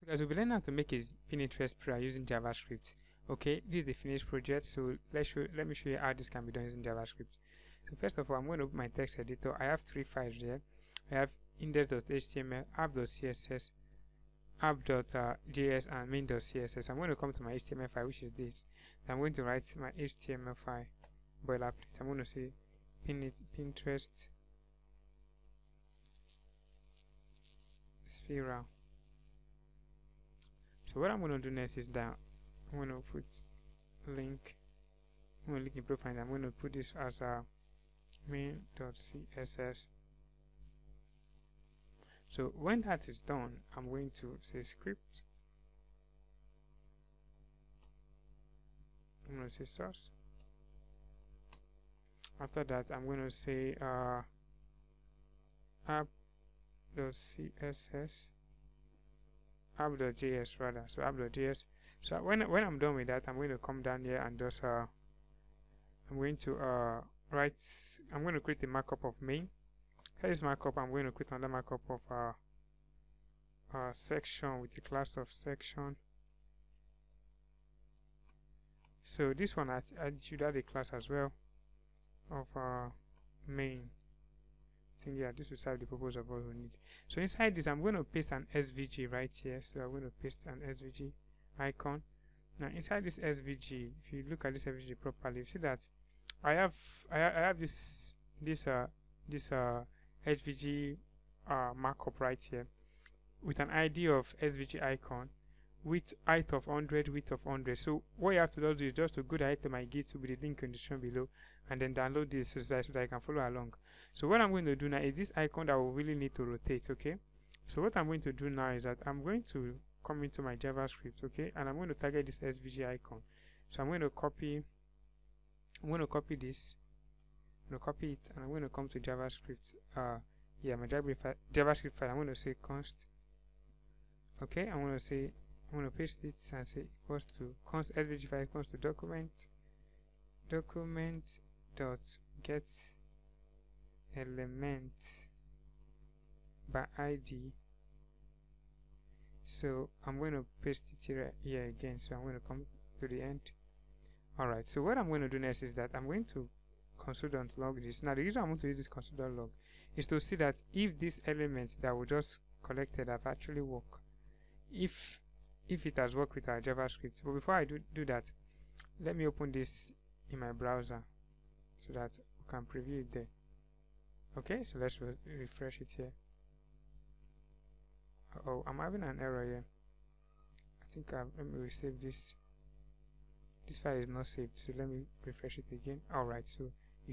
Because we'll be learning how to make a Pinterest player using JavaScript. Okay, this is the finished project, so let me show you how this can be done using JavaScript. So first of all, I'm going to open my text editor. I have 3 files there. I have index.html, app.css, app.js, and main.css. I'm going to come to my HTML file, which is this. I'm going to write my HTML file boilerplate. I'm going to say Pinterest spiral. So what I'm going to do next is that I'm going to put link. I'm going to link in profile. I'm going to put this as a main.css. So when that is done, I'm going to say script. I'm going to say source. After that, I'm going to say app.css, app.js rather. So app.js. So when I'm done with that, I'm going to come down here and just I'm going to I'm going to create a markup of main. For this markup, I'm going to create another markup of section with the class of section. So this one I should add a class as well of main. I think yeah, this will serve the purpose of what we need. So inside this, I'm going to paste an SVG right here. So I'm going to paste an SVG icon. Now inside this SVG, if you look at this SVG properly, you see that I have this SVG markup right here with an ID of SVG icon with height of 100, width of 100. So what you have to do is just to go direct to my GitHub with the link in the description below and then download this so that I can follow along. So what I'm going to do now is this icon that will really need to rotate, okay? So what I'm going to do now is that I'm going to come into my JavaScript, okay? And I'm going to target this SVG icon. So I'm going to copy this. I'm going to copy it and I'm going to come to JavaScript. Yeah, my JavaScript file. I'm going to say const. Okay, I'm going to paste it and say equals to const SVG file equals to document dot get element by ID. So I'm going to paste it here again. So I'm going to come to the end. Alright, so what I'm going to do next is that I'm going to console.log this. Now the reason I want to use this console.log is to see that if these elements that we just collected have actually worked. If it has worked with our JavaScript. But before I do that, let me open this in my browser so that we can preview it there. Okay, so let's refresh it here. Oh, I'm having an error here. I think let me save this. This file is not saved, so let me refresh it again. Alright, so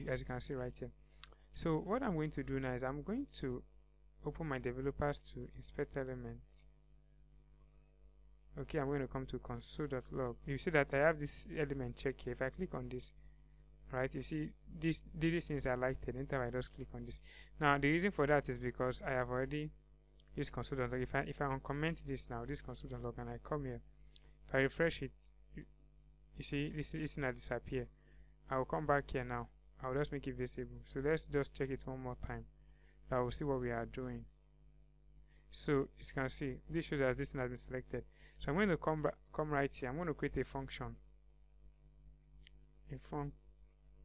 as you can see right here. So what I'm going to do now is I'm going to open my developers to inspect elements. Okay, I'm going to come to console.log. You see that I have this element check here. If I click on this, right, you see these things are selected. Anytime I just click on this. Now the reason for that is because I have already used console.log. If I uncomment this now, this console.log, and I come here, if I refresh it, you see this thing has disappeared. I will come back here now. I will just make it visible. So let's just check it one more time. I will see what we are doing. So as you can see, this shows that this thing has been selected. So I'm going to come right here. I'm going to create a function. I'm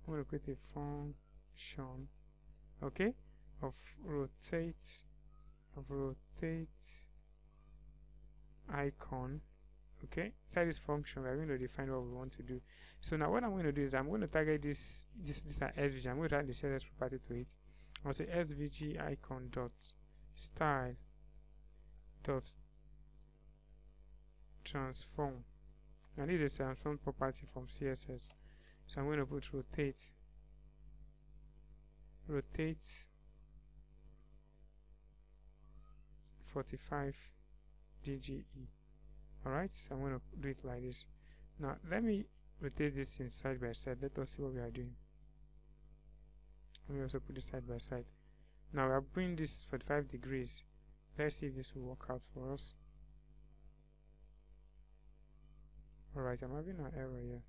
going to create a function, okay, of rotate icon. Okay, inside this function, we're going to define what we want to do. So now what I'm going to do is I'm going to target this SVG. I'm going to add the CSS property to it. I'll say SVG icon dot style dot transform. Now this is a transform property from CSS. So I'm going to put rotate 45 DGE. Alright, so I'm going to do it like this. Now let me rotate this in side by side. Let us see what we are doing. Let me also put this side by side. Now we are bringing this 45 degrees. Let's see if this will work out for us. Alright, I'm having an error here.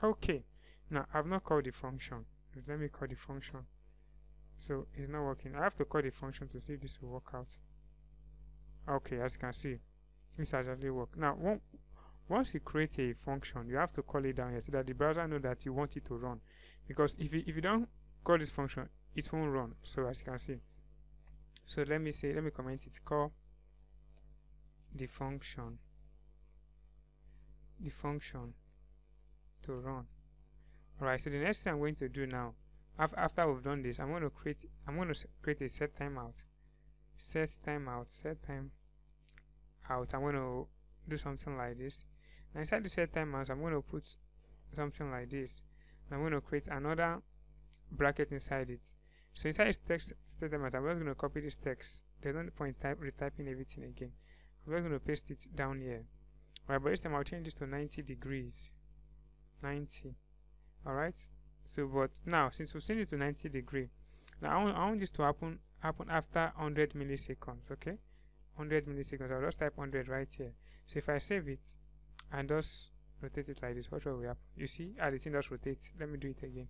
Okay, now I've not called the function. Let me call the function. So it's not working. I have to call the function to see if this will work out. Okay, as you can see, this has actually worked. Now once you create a function, you have to call it down here so that the browser knows that you want it to run. Because if you don't call this function, it won't run. So as you can see, so let me comment it, call the function to run. Alright, so the next thing I'm going to do now, after we've done this, I'm going to create a setTimeout. I'm going to do something like this. Now inside the setTimeout, I'm going to put something like this. I'm going to create another bracket inside it. So inside this text setTimeout, I'm just going to copy this text. There's no point retyping everything again. I'm just going to paste it down here. Alright, but this time I'll change this to 90 degrees. 90. Alright. So but now since we've changed it to 90 degree, now I want this to happen after 100 milliseconds. Okay, 100 milliseconds. I'll just type 100 right here. So if I save it and just rotate it like this, what will happen? You see how the thing just rotates. Let me do it again.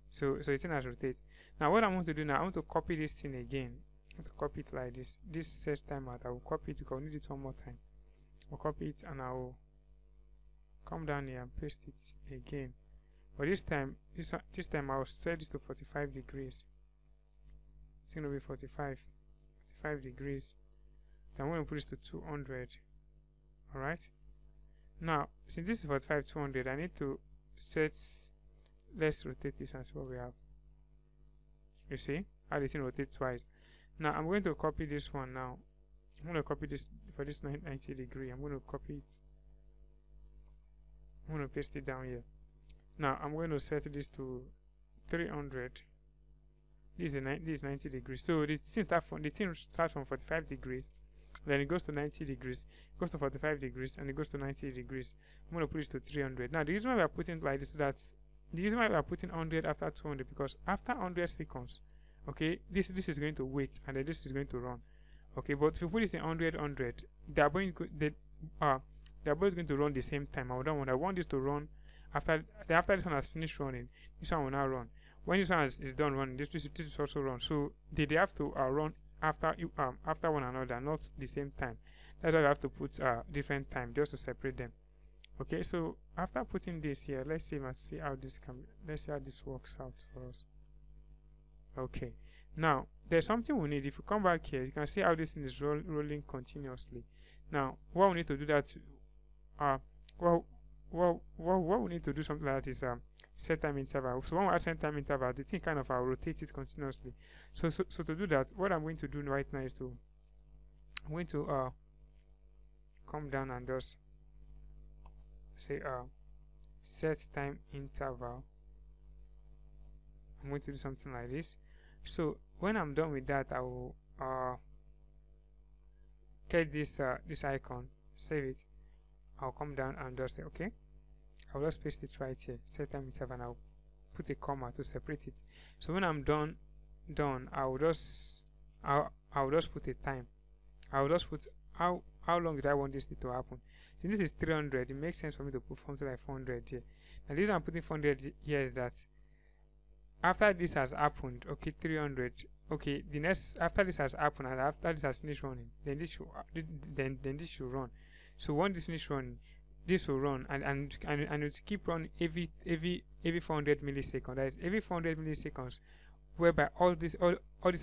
So the thing has rotated. Now what I want to do now, I want to copy this thing again. I want to copy it like this. This says timeout. I will copy it because I need it one more time. I'll copy it and I will come down here and paste it again. But this time I'll set this to 45 degrees. It's going to be 45 degrees. Then I'm going to put this to 200. Alright. Now, since this is 45, 200, I need to set, let's rotate this and see what we have. You see how the thing rotates twice. Now, I'm going to copy this one now. I'm going to copy this for this 90 degree. I'm going to copy it. I'm going to paste it down here. Now, I'm going to set this to 300. This is 90 degrees. So the thing starts from 45 degrees. Then it goes to 90 degrees, goes to 45 degrees, and it goes to 90 degrees. I'm going to put this to 300. Now, the reason why we are putting it like this, the reason why we are putting 100 after 200, because after 100 seconds, okay, this is going to wait, and then this is going to run. Okay, but if you put this in 100, they're both going to run the same time. I want this to run after this one has finished running. This one will now run. When this one is done running, this is also run. So they have to run after one another, not the same time. That's why you have to put different time just to separate them. Okay, so after putting this here, let's see how this works out for us. Okay, now there's something we need. If you come back here, you can see how this thing is rolling continuously. Now what we need to do that what we need to do something like that is set time interval. So when we add set time interval, the thing kind of rotates it continuously. So to do that, what I'm going to do right now is I'm going to come down and just say set time interval. I'm going to do something like this. So when I'm done with that, I will get this icon, save it. I'll come down and just say okay. I'll just paste it right here, set time interval, and I'll put a comma to separate it. So when I'm done, I'll just put a time. I'll just put how long did I want this to happen. Since this is 300, it makes sense for me to put something like 400 here. Now the reason I'm putting 400 here is that after this has happened, okay, 300, okay, the next after this has happened and after this has finished running, then this should run. So once this finishes running, this will run and it will keep running every 400 milliseconds. That is every 400 milliseconds, whereby all this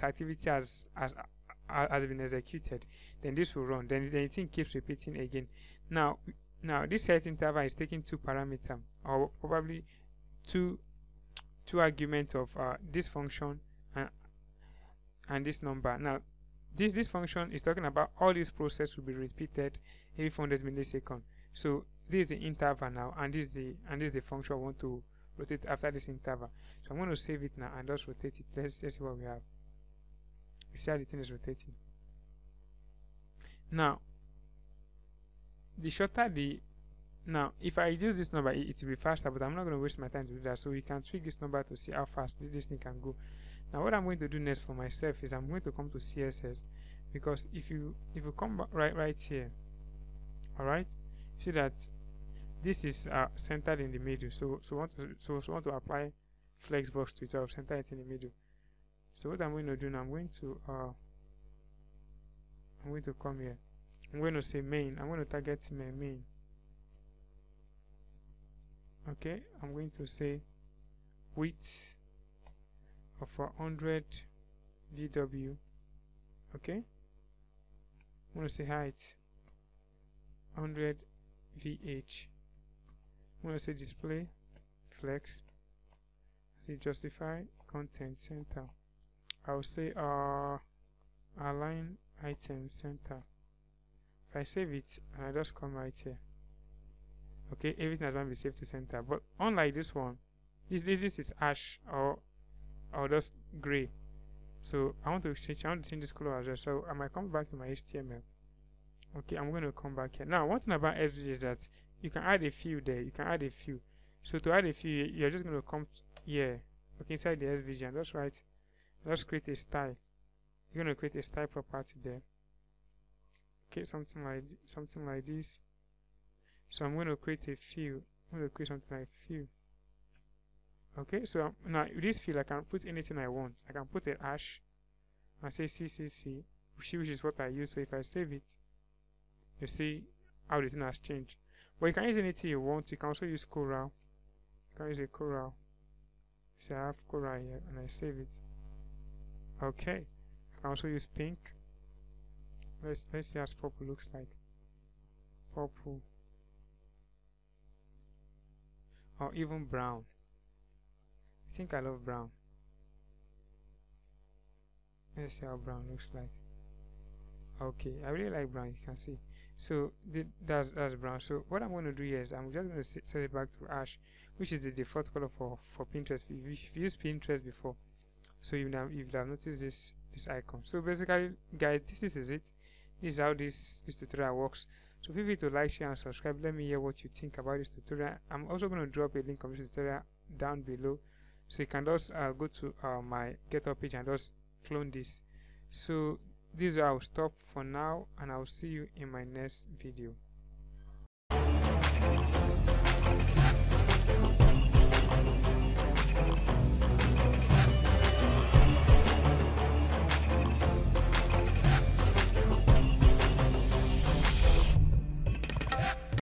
activity has been executed. Then this will run. Then the thing keeps repeating again. Now this set interval is taking two parameters, or probably two arguments of this function and this number. Now this function is talking about all this process will be repeated every 400 milliseconds. So this is the interval now, and this is the function I want to rotate after this interval. So I'm going to save it now and just rotate it. Let's see what we have. You see how the thing is rotating. Now, now if I use this number, it will be faster, but I'm not going to waste my time to do that. So we can tweak this number to see how fast this thing can go. Now what I'm going to do next for myself is I'm going to come to CSS, because if you come right here, all right, see that this is centered in the middle. So want to apply Flex-box to it, so I'll center it in the middle. So what I'm going to do now, I'm going to come here. I'm going to say main. I'm going to target my main. Okay, I'm going to say width of 100 VW. Okay, I'm going to say height 100 VH. I'm going to say display flex. Say justify content center. I'll say align item center. If I save it and I just come right here, okay, everything has been saved to center. But unlike this one, this is ash or just gray. So I want to change this color as well. So I might come back to my HTML. Okay, I'm going to come back here. Now, one thing about SVG is that you can add a field there. You can add a field. So to add a field, you're just going to come here, okay, inside the SVG, and just write, let's create a style. You're going to create a style property there. Okay, something like this. So I'm going to create a field. I'm going to create something like field. Okay, so now with this field, I can put anything I want. I can put a hash and say CCC, which is what I use. So if I save it, you see how the thing has changed. But you can use anything you want. You can also use Coral. You can use a Coral. So I have Coral here and I save it. Okay, I can also use pink. Let's see how purple looks like. Purple. Or even brown. I think I love brown. Let's see how brown looks like. Okay, I really like brown, you can see. So that's brown. So what I'm going to do here is I'm just going to set it back to ash, which is the default color for Pinterest. If you used Pinterest before, so you would have noticed this icon. So basically, guys, this is it. This is how this tutorial works. So feel free to like, share, and subscribe. Let me hear what you think about this tutorial. I'm also going to drop a link of this tutorial down below, so you can just go to my GitHub page and just clone this. So this is where I'll stop for now, and I'll see you in my next video.